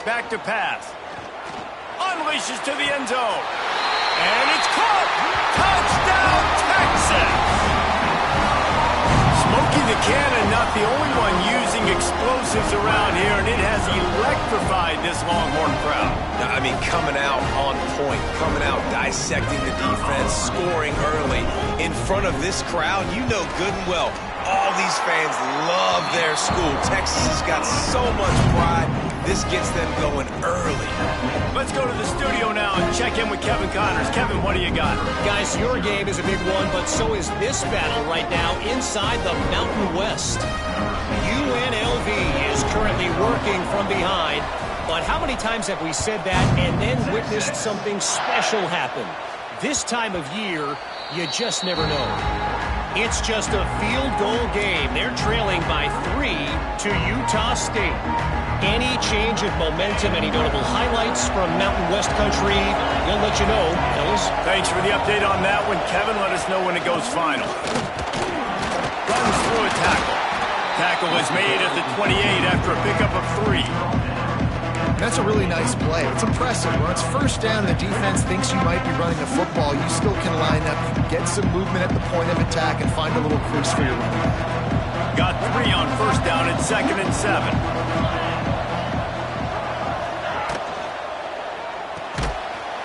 Back to pass. Unleashes to the end zone. And it's caught. Touchdown, Texas. Smokey the Cannon, not the only one using explosives around here, and it has electrified this Longhorn crowd. I mean, coming out on point, coming out, dissecting the defense, scoring early. In front of this crowd, you know good and well, all these fans love their school. Texas has got so much pride. This gets them going early. Let's go to the studio now and check in with Kevin Connors. Kevin, what do you got? Guys, your game is a big one, but so is this battle right now inside the Mountain West. UNLV is currently working from behind, but how many times have we said that and then witnessed something special happen? This time of year, you just never know. It's just a field goal game. They're trailing by 3 to Utah State. Any change of momentum, any notable highlights from Mountain West Country, we'll let you know, fellas. Thanks for the update on that one, Kevin. Let us know when it goes final. Runs through a tackle. Tackle is made at the 28 after a pickup of 3. That's a really nice play. It's impressive. When it's first down and the defense thinks you might be running the football, you still can line up, get some movement at the point of attack, and find a little crease for your running back. Got 3 on first down at 2nd and 7.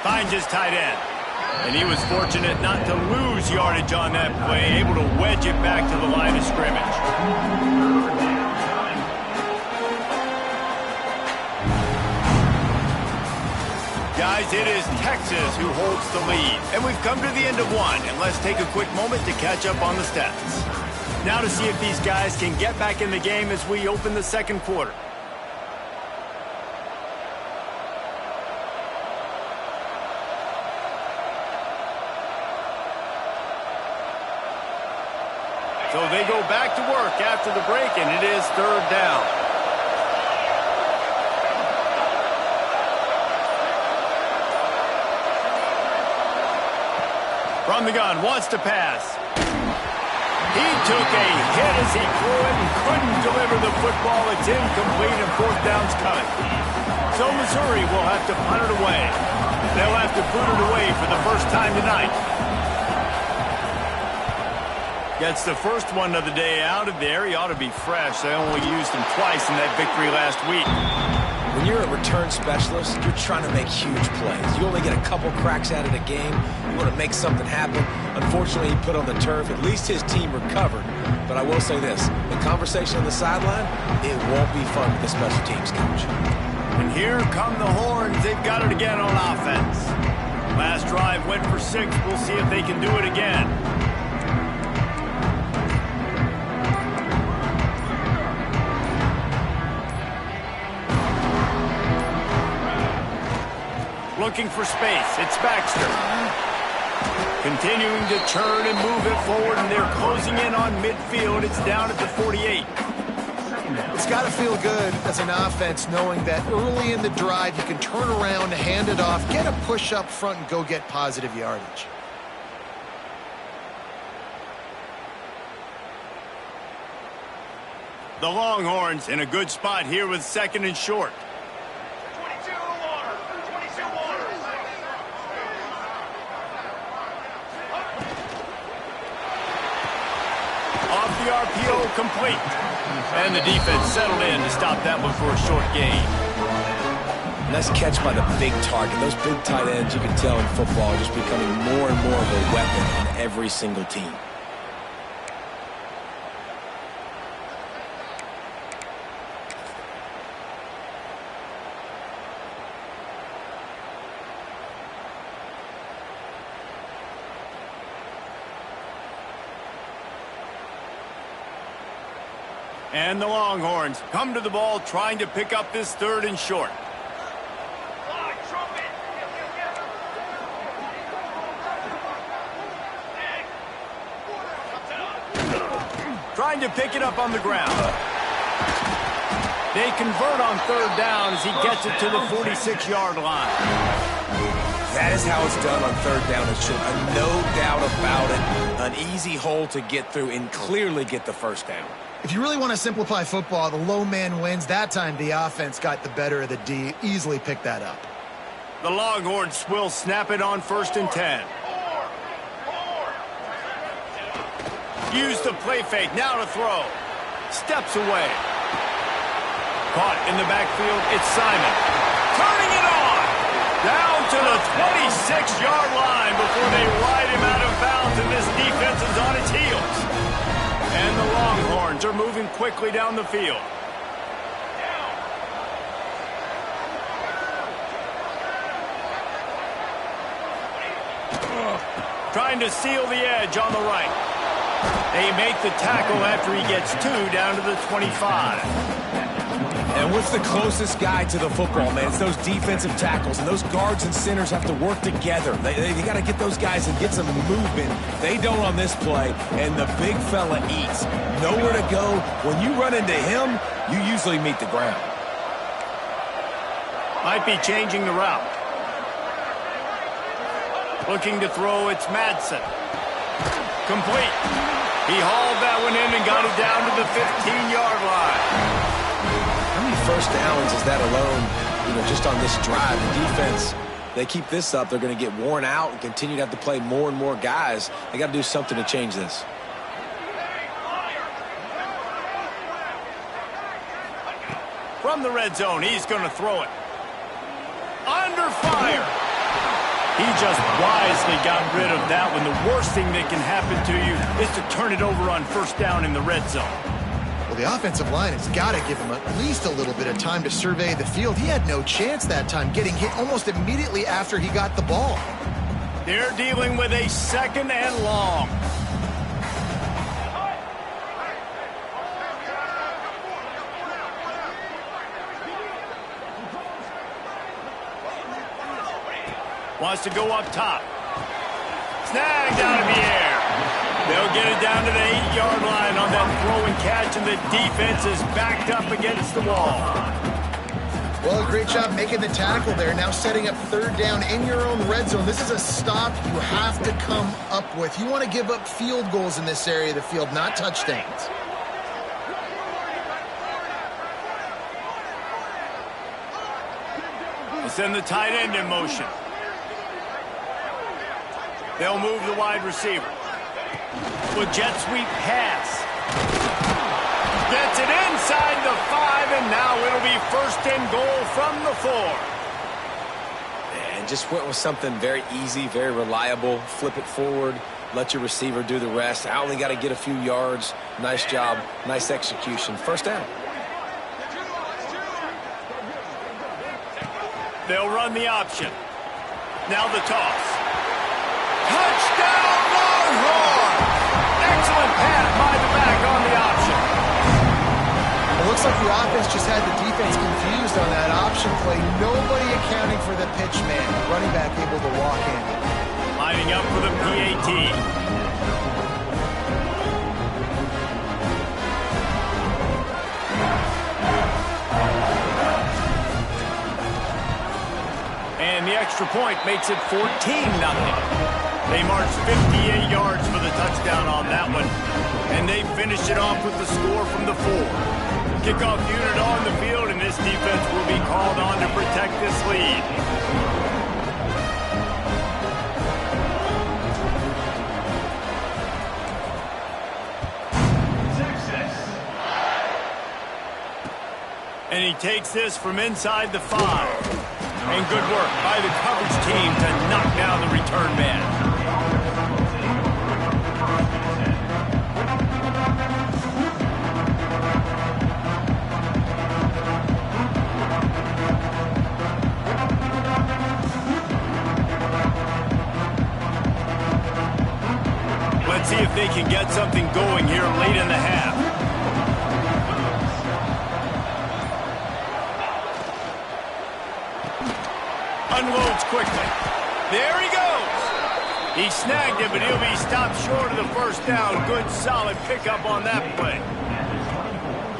Finds his tight end. And he was fortunate not to lose yardage on that play, able to wedge it back to the line of scrimmage. Guys, it is Texas who holds the lead. And we've come to the end of one. And let's take a quick moment to catch up on the stats. Now to see if these guys can get back in the game as we open the second quarter. So they go back to work after the break, and it is 3rd down. From the gun, wants to pass. He took a hit as he threw it and couldn't deliver the football. It's incomplete, and 4th down's coming. So Missouri will have to punt it away. They'll have to boot it away for the first time tonight. Gets the first one of the day out of there. He ought to be fresh. They only used him twice in that victory last week. When you're a return specialist, you're trying to make huge plays. You only get a couple cracks at it a game. You want to make something happen. Unfortunately, he put on the turf. At least his team recovered. But I will say this, the conversation on the sideline, it won't be fun with the special teams coach. And here come the Horns. They've got it again on offense. Last drive went for 6. We'll see if they can do it again. Looking for space. It's Baxter. Continuing to turn and move it forward, and they're closing in on midfield. It's down at the 48. It's got to feel good as an offense knowing that early in the drive you can turn around, hand it off, get a push up front, and go get positive yardage. The Longhorns in a good spot here with 2nd and short. Off the RPO, complete. And the defense settled in to stop that one for a short gain. Nice catch by the big target. Those big tight ends, you can tell in football, are just becoming more and more of a weapon on every single team. And the Longhorns come to the ball trying to pick up this 3rd and short. Trying to pick it up on the ground. They convert on 3rd down as he gets it to the 46-yard line. That is how it's done on 3rd down and short. No doubt about it. An easy hole to get through and clearly get the first down. If you really want to simplify football, the low man wins. That time, the offense got the better of the D. Easily picked that up. The Longhorns will snap it on 1st and 10. Use the play fake. Now to throw. Steps away. Caught in the backfield. It's Simon. Turning it on. Down to the 26-yard line before they ride him out of bounds, and this defense is on its heels. And the Longhorns are moving quickly down the field. Trying to seal the edge on the right. They make the tackle after he gets 2 down to the 25. And what's the closest guy to the football, man? It's those defensive tackles, and those guards and centers have to work together. They got to get those guys and get some movement. They don't on this play, and the big fella eats. Nowhere to go. When you run into him, you usually meet the ground. Might be changing the route. Looking to throw, it's Madsen. Complete. He hauled that one in and got it down to the 15-yard line. How many first downs is that alone, just on this drive? The defense, they keep this up, they're going to get worn out and continue to have to play more and more guys. They got to do something to change this. From the red zone, he's going to throw it. Under fire. He just wisely got rid of that one. The worst thing that can happen to you is to turn it over on 1st down in the red zone. Well, the offensive line has got to give him at least a little bit of time to survey the field. He had no chance that time, getting hit almost immediately after he got the ball. They're dealing with a 2nd and long. Wants to go up top. Snagged out of the air. They'll get it down to the 8-yard line on that throw and catch, and the defense is backed up against the wall. Well, great job making the tackle there. Now setting up 3rd down in your own red zone. This is a stop you have to come up with. You want to give up field goals in this area of the field, not touchdowns. They send the tight end in motion. They'll move the wide receiver. With jet sweep pass. Gets it inside the 5, and now it'll be 1st and goal from the 4. And just went with something very easy, very reliable. Flip it forward, let your receiver do the rest. I only got to get a few yards. Nice job, nice execution. 1st down. They'll run the option. Now the toss. Touchdown, Longhorns! Excellent pass by the back on the option. It looks like the offense just had the defense confused on that option play. Nobody accounting for the pitch man. Running back able to walk in. Lining up for the PAT. And the extra point makes it 14-0. They marched 58 yards for the touchdown on that one, and they finished it off with the score from the 4. Kickoff unit on the field, and this defense will be called on to protect this lead. And he takes this from inside the 5. And good work by the coverage team to knock down the return man. Let's see if they can get something going here late in the half. Unloads quickly. There he goes. He snagged it, but he'll be stopped short of the 1st down. Good, solid pickup on that play.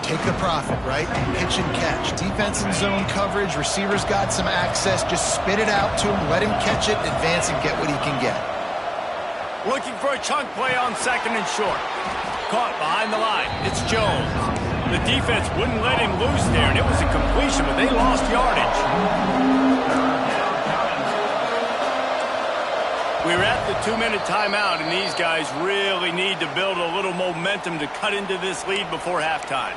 Take the profit, right? Pitch and catch. Defense and zone coverage. Receivers got some access. Just spit it out to him. Let him catch it, advance, and get what he can get. Looking for a chunk play on 2nd and short. caught behind the line. It's Jones. The defense wouldn't let him loose there, and it was a completion, but they lost yardage. We're at the 2-minute timeout, and these guys really need to build a little momentum to cut into this lead before halftime.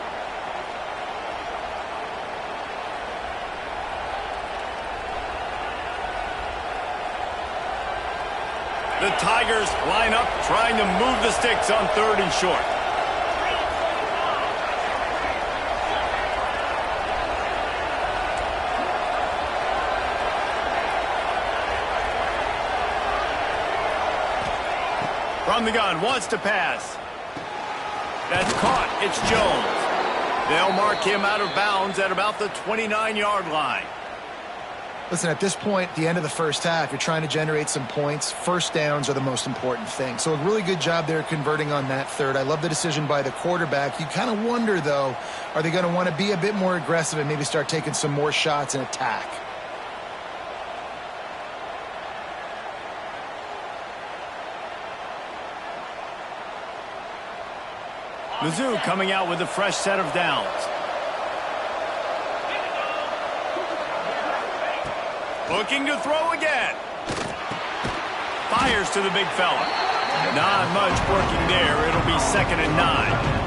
The Tigers line up, trying to move the sticks on 3rd and short. From the gun, wants to pass. That's caught. It's Jones. They'll mark him out of bounds at about the 29-yard line. Listen, at this point, at the end of the first half, you're trying to generate some points. First downs are the most important thing. So a really good job there converting on that third. I love the decision by the quarterback. You kind of wonder, though, are they going to want to be a bit more aggressive and maybe start taking some more shots and attack? Mizzou coming out with a fresh set of downs. Looking to throw again. Fires to the big fella. Not much working there. It'll be 2nd and 9.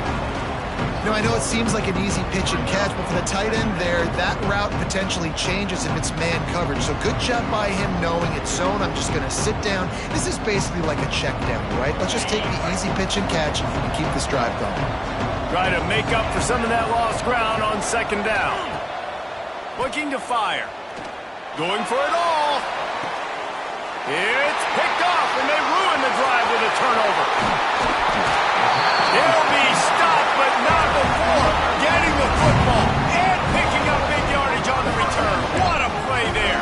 You know, I know it seems like an easy pitch and catch, but for the tight end there, that route potentially changes if it's man coverage. So good job by him knowing it's zone. I'm just going to sit down. This is basically like a check down, right? Let's just take the easy pitch and catch and keep this drive going. Try to make up for some of that lost ground on 2nd down. Looking to fire. Going for it all. It's picked off, and they ruin the drive with a turnover. He'll be stopped, but not before getting the football and picking up big yardage on the return. What a play there.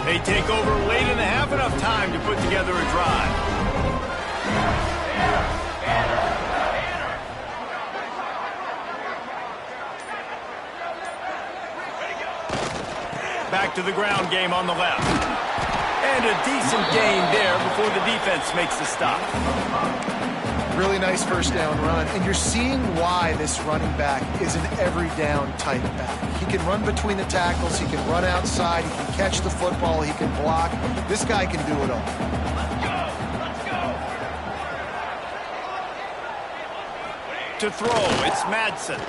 They take over late in the half, enough time to put together a drive. Back to the ground game on the left. And a decent gain there before the defense makes the stop. Really nice first down run. And you're seeing why this running back is an every down type back. He can run between the tackles. He can run outside. He can catch the football. He can block. This guy can do it all. Let's go. To throw, it's Madsen.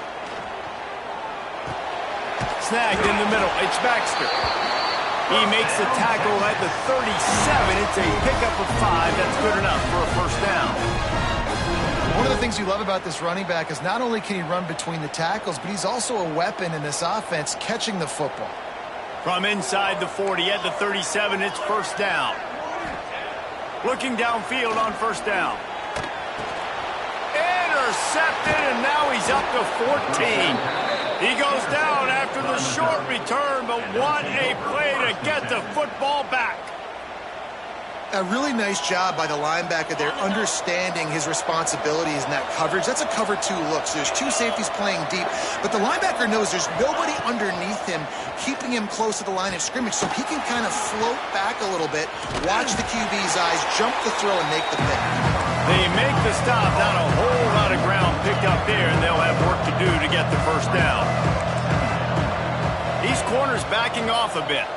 Snagged in the middle. It's Baxter. He makes the tackle at the 37. It's a pickup of 5. That's good enough for a first down. One of the things you love about this running back is not only can he run between the tackles, but he's also a weapon in this offense catching the football. From inside the 40 at the 37, it's first down. Looking downfield on first down. Intercepted, and now he's up to 14. He goes down after the short return, but what a play to get the football back. A really nice job by the linebacker there, understanding his responsibilities in that coverage. That's a cover 2 look, so there's 2 safeties playing deep, but the linebacker knows there's nobody underneath him keeping him close to the line of scrimmage, so he can kind of float back a little bit, watch the QB's eyes, jump the throw, and make the pick. They make the stop, not a whole lot of ground picked up there, and they'll have work to do to get the first down. These corners backing off a bit.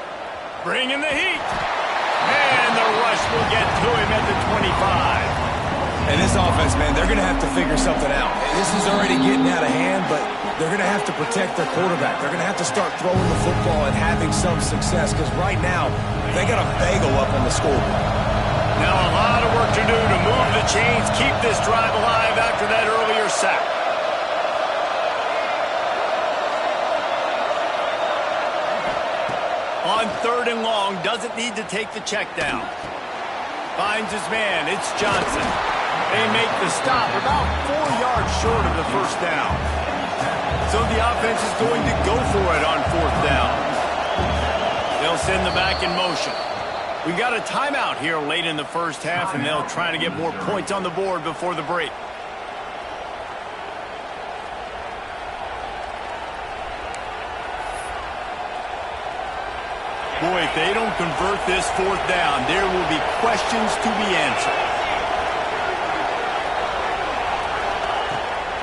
Bringing the heat. And the rush will get to him at the 25. And this offense, man, they're going to have to figure something out. This is already getting out of hand, but they're going to have to protect their quarterback. They're going to have to start throwing the football and having some success, because right now, they got a bagel up on the scoreboard. Now a lot of work to do to move the chains, keep this drive alive after that earlier sack. On 3rd and long, doesn't need to take the check down. Finds his man, it's Johnson. They make the stop about 4 yards short of the first down. So the offense is going to go for it on 4th down. They'll send the back in motion. We got a timeout here late in the first half, and they'll try to get more points on the board before the break. Boy, if they don't convert this fourth down, there will be questions to be answered.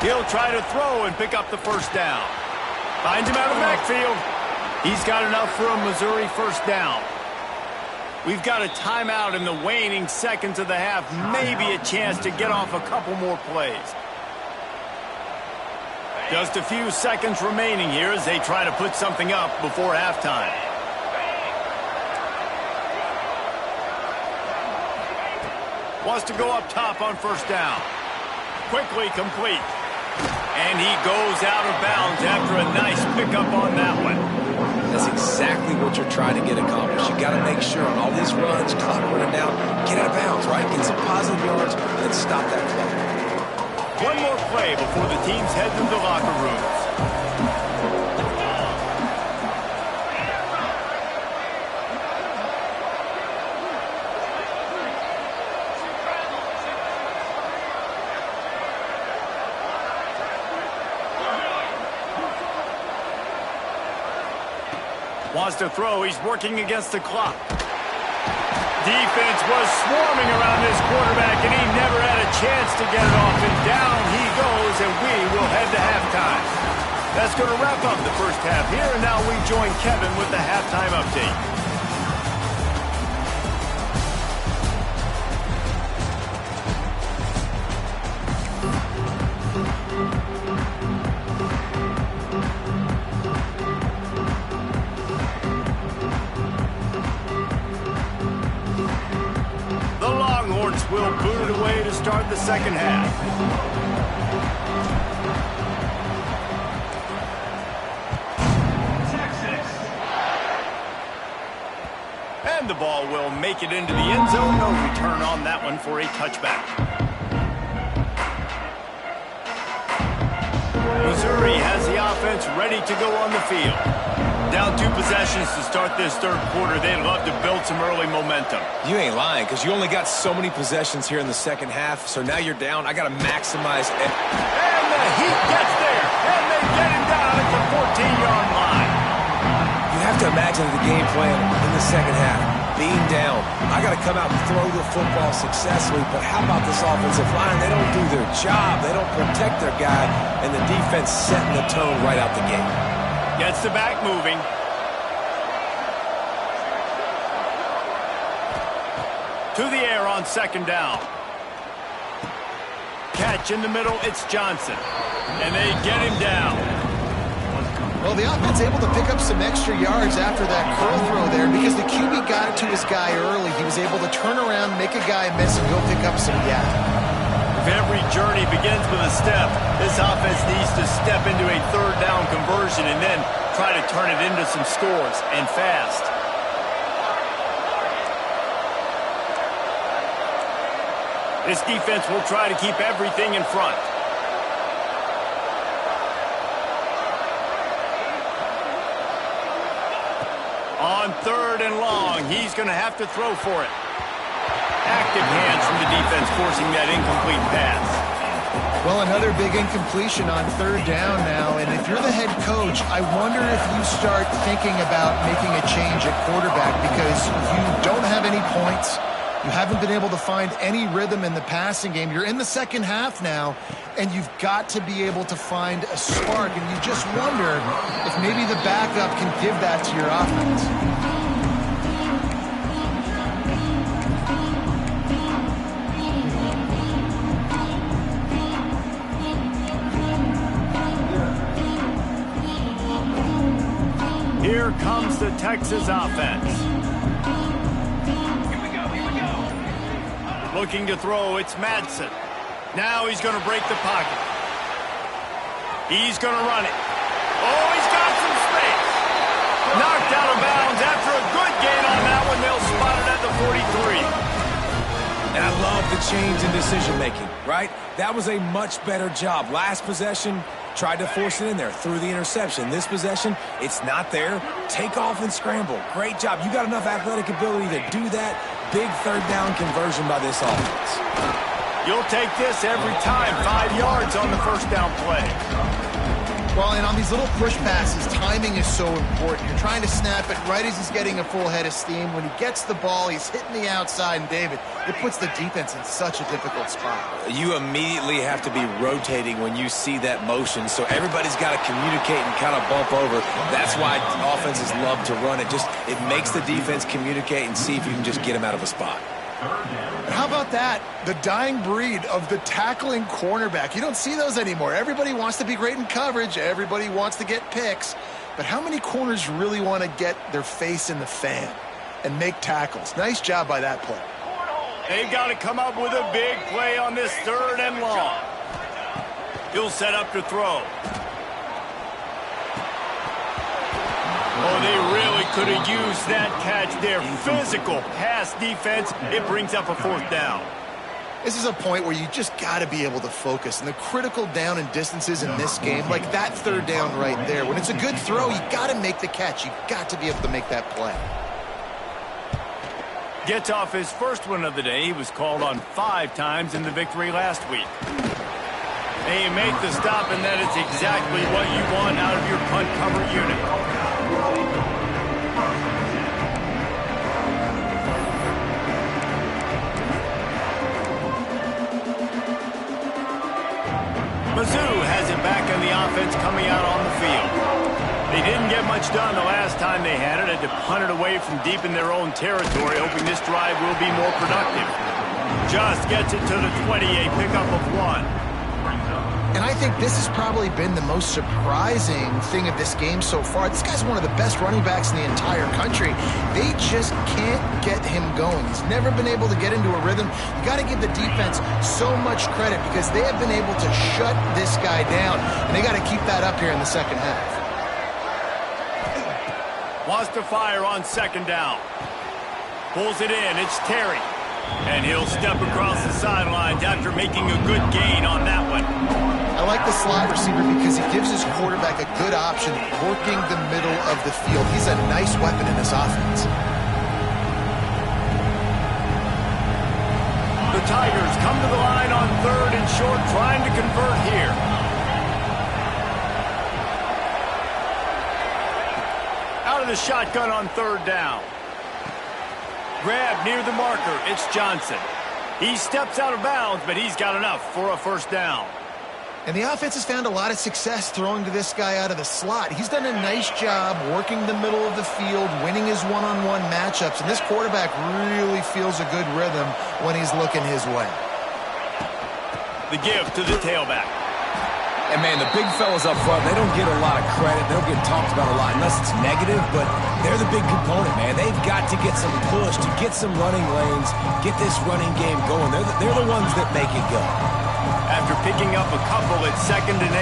He'll try to throw and pick up the first down. Finds him out of the backfield. He's got enough for a Missouri first down. We've got a timeout in the waning seconds of the half. Maybe a chance to get off a couple more plays. Just a few seconds remaining here as they try to put something up before halftime. Wants to go up top on first down. Quickly complete. And he goes out of bounds after a nice pickup on that one. That's exactly what you're trying to get accomplished. You got to make sure on all these runs, clock running down, get out of bounds, right? Get some positive yards, and then stop that clock. One more play before the teams head to the locker rooms. Wants to throw. He's working against the clock. Defense was swarming around this quarterback, and he never had a chance to get it off. And down he goes, and we will head to halftime. That's going to wrap up the first half here, and now we join Kevin with the halftime update. Will boot it away to start the second half. And the ball will make it into the end zone. No return on that one for a touchback. Missouri has the offense ready to go on the field. Down 2 possessions to start this third quarter. They'd love to build some early momentum. You ain't lying, because you only got so many possessions here in the second half, so now you're down. I got to maximize it. And the Heat gets there, and they get him down at the 14-yard line. You have to imagine the game plan in the second half. Being down, I got to come out and throw the football successfully, but how about this offensive line? They don't do their job. They don't protect their guy, and the defense setting the tone right out the gate. Gets the back moving. To the air on second down. Catch in the middle, it's Johnson. And they get him down. Well, the offense able to pick up some extra yards after that curl throw there because the QB got it to his guy early. He was able to turn around, make a guy miss, and go pick up some yak. If every journey begins with a step, this offense needs to step into a third down conversion and then try to turn it into some scores, and fast. This defense will try to keep everything in front. On third and long, he's going to have to throw for it. Active hands from the defense forcing that incomplete pass. Well, another big incompletion on third down now, and if you're the head coach, I wonder if you start thinking about making a change at quarterback because you don't have any points. You haven't been able to find any rhythm in the passing game. You're in the second half now, and you've got to be able to find a spark, and you just wonder if maybe the backup can give that to your offense. Here comes the Texas offense. Here we go. Looking to throw, it's Madsen. Now he's going to break the pocket. He's going to run it. Oh, he's got some space. Knocked out of bounds after a good gain on that one. They'll spot it at the 43. And I love the change in decision-making, right? That was a much better job. Last possession, tried to force it in there, threw the interception. This possession, it's not there. Take off and scramble. Great job. You got enough athletic ability to do that. Big third down conversion by this offense. You'll take this every time. 5 yards on the first down play. Well, and on these little push passes, timing is so important. You're trying to snap it right as he's getting a full head of steam. When he gets the ball, he's hitting the outside, and David, it puts the defense in such a difficult spot. You immediately have to be rotating when you see that motion, so everybody's got to communicate and kind of bump over. That's why offenses love to run it. It makes the defense communicate and see if you can just get him out of a spot. How about that? The dying breed of the tackling cornerback. You don't see those anymore. Everybody wants to be great in coverage. Everybody wants to get picks. But how many corners really want to get their face in the fan and make tackles? Nice job by that play. They've got to come up with a big play on this 3rd and long. He'll set up to throw. Oh, they really could have used that catch there. Physical pass defense. It brings up a 4th down. This is a point where you just got to be able to focus. And the critical down and distances in this game, like that 3rd down right there, when it's a good throw, you got to make the catch. You got to be able to make that play. Gets off his first one of the day. He was called on 5 times in the victory last week. They make the stop, and that is exactly what you want out of your punt cover unit. Mizzou has it back in the offense coming out on the field. They didn't get much done the last time they had it. Had to punt it away from deep in their own territory, hoping this drive will be more productive. Just gets it to the 20, a pickup of 1. And I think this has probably been the most surprising thing of this game so far. This guy's one of the best running backs in the entire country. They just can't get him going. He's never been able to get into a rhythm. You got to give the defense so much credit because they have been able to shut this guy down, and they got to keep that up here in the second half. Wants to fire on 2nd down. Pulls it in. It's Terry. And he'll step across the sidelines after making a good gain on that one. I like the slot receiver because he gives his quarterback a good option working the middle of the field. He's a nice weapon in this offense. The Tigers come to the line on 3rd and short, trying to convert here. Out of the shotgun on 3rd down. Grab near the marker. It's Johnson. He steps out of bounds, but he's got enough for a 1st down. And the offense has found a lot of success throwing to this guy out of the slot. He's done a nice job working the middle of the field, winning his one-on-one matchups, and this quarterback really feels a good rhythm when he's looking his way. The give to the tailback. And, man, the big fellas up front, they don't get a lot of credit. They don't get talked about a lot unless it's negative, but they're the big component, man. They've got to get some push, to get some running lanes, get this running game going. They're the ones that make it go. After picking up a couple at 2nd and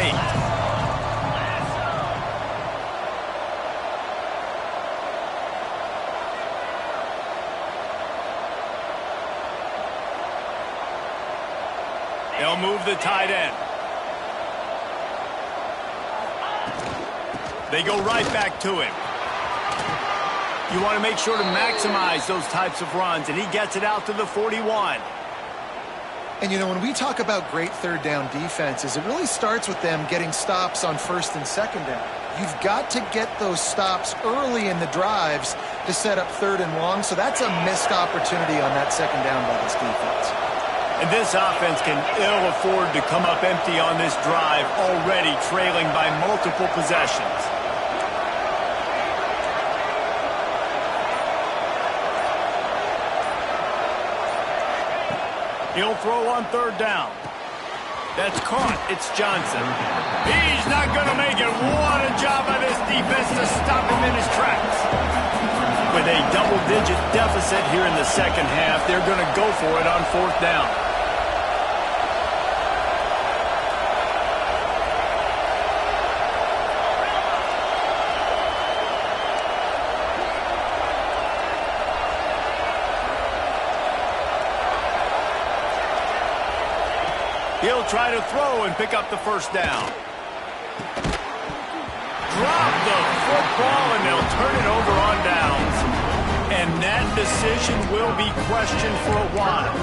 8. They'll move the tight end. They go right back to him. You want to make sure to maximize those types of runs, and he gets it out to the 41. And, you know, when we talk about great 3rd down defenses, it really starts with them getting stops on 1st and 2nd down. You've got to get those stops early in the drives to set up 3rd and long, so that's a missed opportunity on that 2nd down by this defense. And this offense can ill afford to come up empty on this drive, already trailing by multiple possessions. He'll throw on 3rd down. That's caught. It's Johnson. He's not going to make it. What a job by this defense to stop him in his tracks. With a double-digit deficit here in the second half, they're going to go for it on 4th down. He'll try to throw and pick up the 1st down. Drop the football, and they'll turn it over on downs. And that decision will be questioned for a while.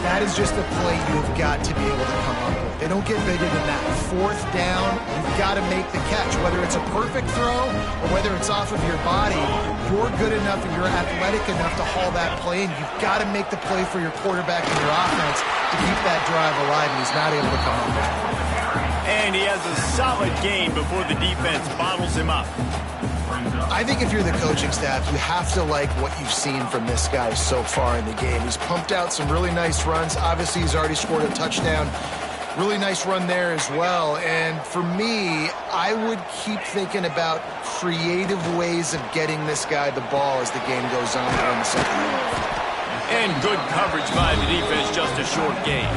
That is just a play you've got to be able to come up with. They don't get bigger than that. Fourth down, you've got to make the catch. Whether it's a perfect throw or whether it's off of your body, you're good enough and you're athletic enough to haul that play, and you've got to make the play for your quarterback and your offense to keep that drive alive, and he's not able to come up with it. And he has a solid gain before the defense bottles him up. I think if you're the coaching staff, you have to like what you've seen from this guy so far in the game. He's pumped out some really nice runs. Obviously, he's already scored a touchdown. Really nice run there as well. And for me, I would keep thinking about creative ways of getting this guy the ball as the game goes on during the second half. And good coverage by the defense, just a short gain.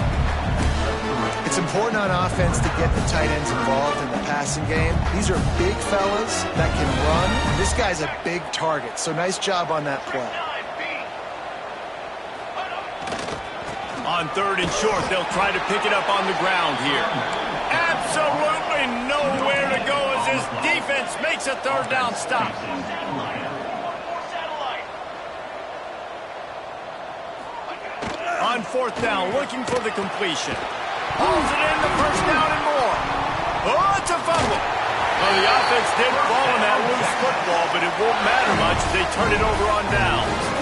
It's important on offense to get the tight ends involved in the passing game. These are big fellas that can run. This guy's a big target, so nice job on that play. On third and short, they'll try to pick it up on the ground here. Absolutely nowhere to go as this defense makes a third down stop. On fourth down, looking for the completion. Hauls it in, the first down and more. Oh, it's a fumble. Well, the offense did fall on that loose football, but it won't matter much as they turn it over on downs.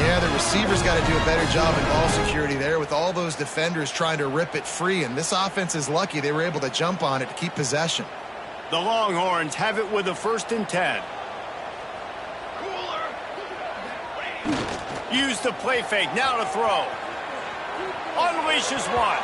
Yeah, the receivers got to do a better job in ball security there with all those defenders trying to rip it free, and this offense is lucky they were able to jump on it to keep possession. The Longhorns have it with a 1st and 10. Use the play fake, now to throw. Unleashes one.